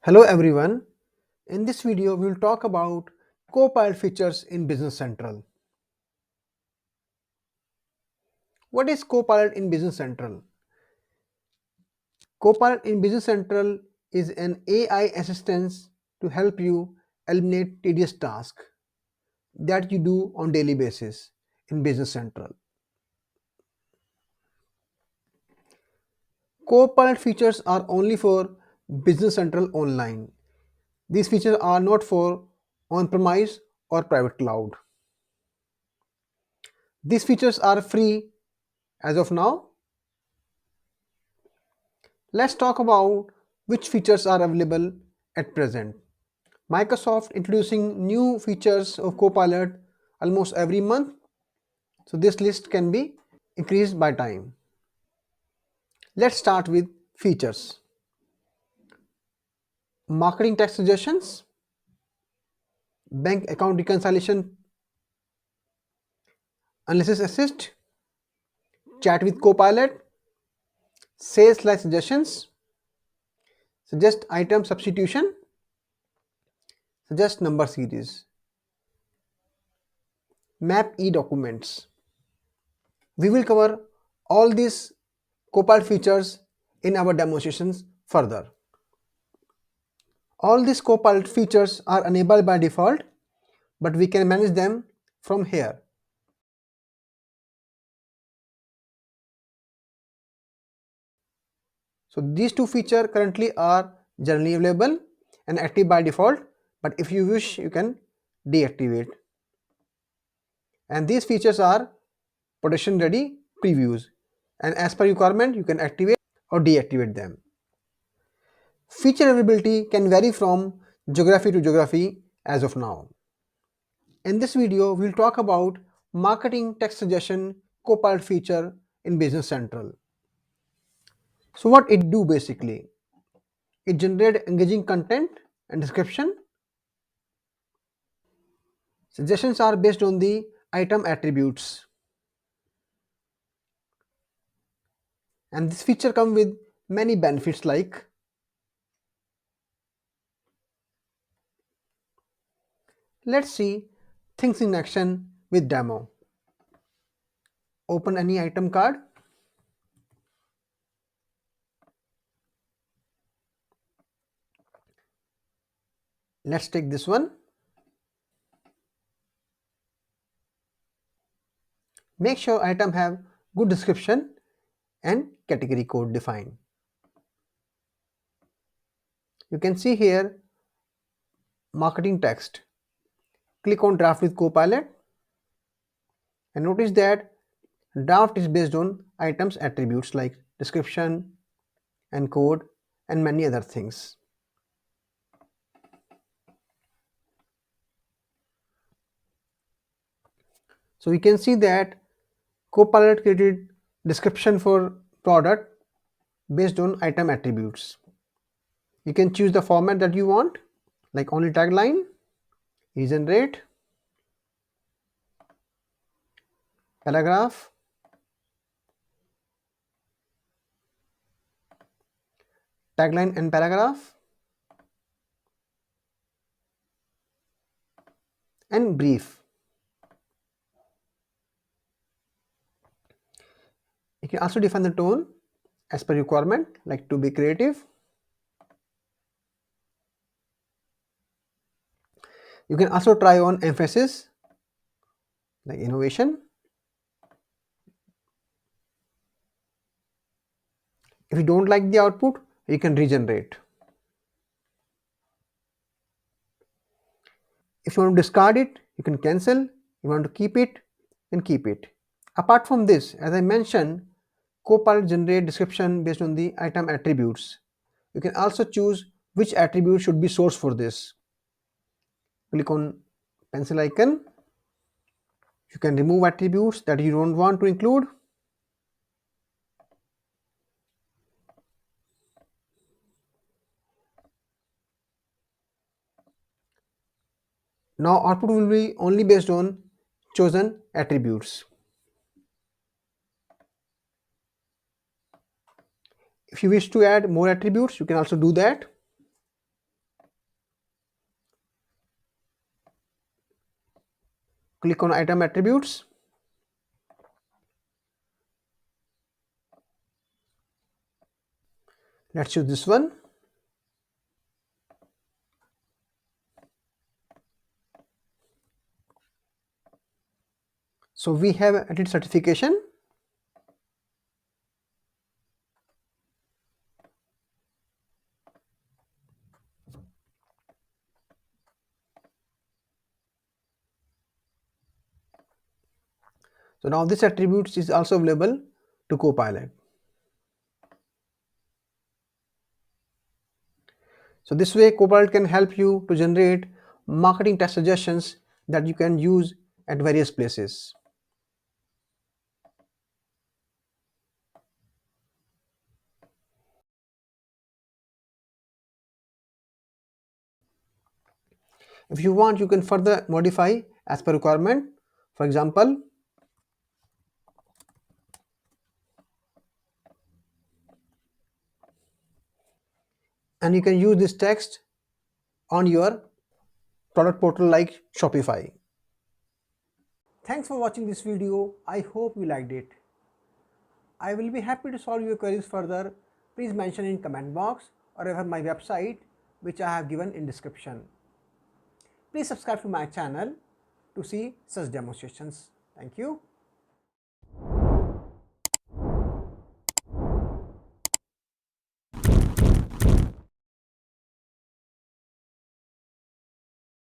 Hello everyone. In this video, we will talk about Copilot features in Business Central. What is Copilot in Business Central? Copilot in Business Central is an AI assistant to help you eliminate tedious tasks that you do on daily basis in Business Central. Copilot features are only for Business Central Online. These features are not for on-premise or private cloud. These features are free as of now. Let's talk about which features are available at present. Microsoft introducing new features of Copilot almost every month, so this list can be increased by time. Let's start with features. Marketing text suggestions, bank account reconciliation, analysis assist, chat with Copilot, sales slide suggestions, suggest item substitution, suggest number series, map e-documents. We will cover all these Copilot features in our demonstrations further. All these Copilot features are enabled by default, but we can manage them from here. So these two features currently are generally available and active by default, but if you wish, you can deactivate. And these features are production ready previews, and as per requirement, you can activate or deactivate them. Feature availability can vary from geography to geography as of now. In this video, we'll talk about marketing text suggestion Copilot feature in Business Central. So what it do basically? It generates engaging content and description. Suggestions are based on the item attributes. And this feature comes with many benefits like let's see things in action with demo. Open any item card. Let's take this one. Make sure item have good description and category code defined. You can see here marketing text. Click on draft with Copilot and notice that draft is based on items attributes like description and code and many other things. So we can see that Copilot created description for product based on item attributes. You can choose the format that you want, like only tagline, regenerate, paragraph, tagline and paragraph, and brief. You can also define the tone as per requirement, like to be creative. You can also try on emphasis, like innovation. If you don't like the output, you can regenerate. If you want to discard it, you can cancel. You want to keep it, then keep it. Apart from this, as I mentioned, Copilot generate description based on the item attributes. You can also choose which attribute should be sourced for this. Click on pencil icon. You can remove attributes that you don't want to include. Now output will be only based on chosen attributes. If you wish to add more attributes, you can also do that. Click on item attributes. Let's choose this one. So we have added certification. So now this attributes is also available to Copilot. So this way Copilot can help you to generate marketing test suggestions that you can use at various places. If you want, you can further modify as per requirement. For example, and you can use this text on your product portal like Shopify. Thanks for watching this video. I hope you liked it. I will be happy to solve your queries further. Please mention in comment box or refer my website which I have given in description. Please subscribe to my channel to see such demonstrations. Thank you.